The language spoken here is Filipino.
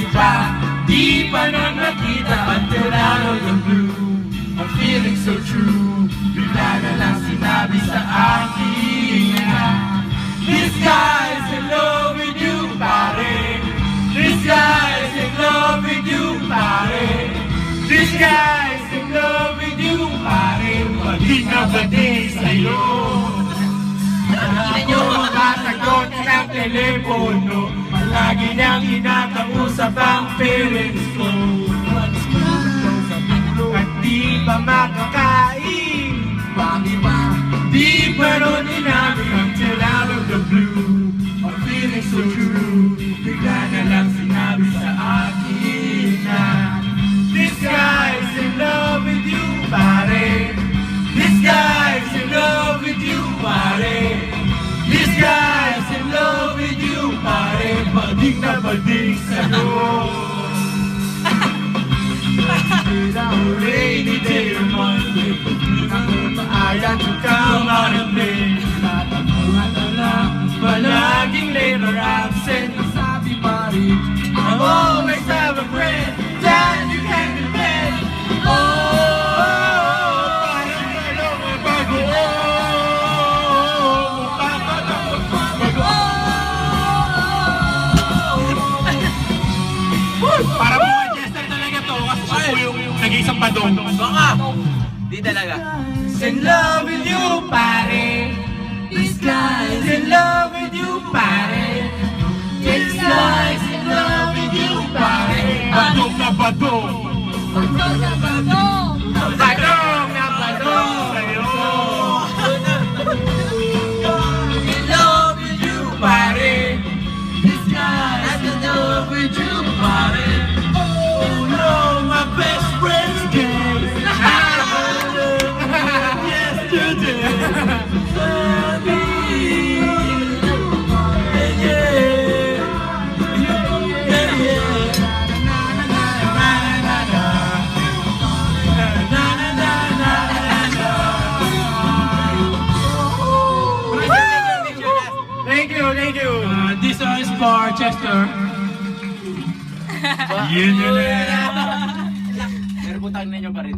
bakit ba di pa na nakita until out of the blue? I'm feeling so true. Bigla na lang sinabi sa akin na this guy's in love with you, pare. This guy's in love with you, pare. This guy's in love with you, pare. Paging na bading sa'yo. Ako makasagot ng telepono. Palagi niyang kinakausap ang parents ko. At di ba makakain? Bakit ba? Di pa ron inamin until out of the blue. I'm feeling so true. Bigla na lang sinabi sa akin na this guy's in love with you, pare. This guy's in love with you, pare. This guy's in love with you, pare. Bading na bading sa'yo. Rainy day or Monday, maayan to come out of me. Tatapuan na lang, palaging late or absent. Sabi pa rin, I always have a friend that you can depend. Oh, parang dalawang bago. Para mo Manchester talaga to, kasi siya po yung nag-iisang badong. Baka! Di talaga. He's in love with you, pare. This guy's in love with you, pare. This guy's in love with you, pare. Badong na badong. Badong na badong. Badong na badong sa'yo. In love with you, pare. This guy's in love with you, pare. Oh no, my best friend's gay. Yesterday. Thank you. This one is for Chester. Yun yun. Pero butang ninyo pa rin.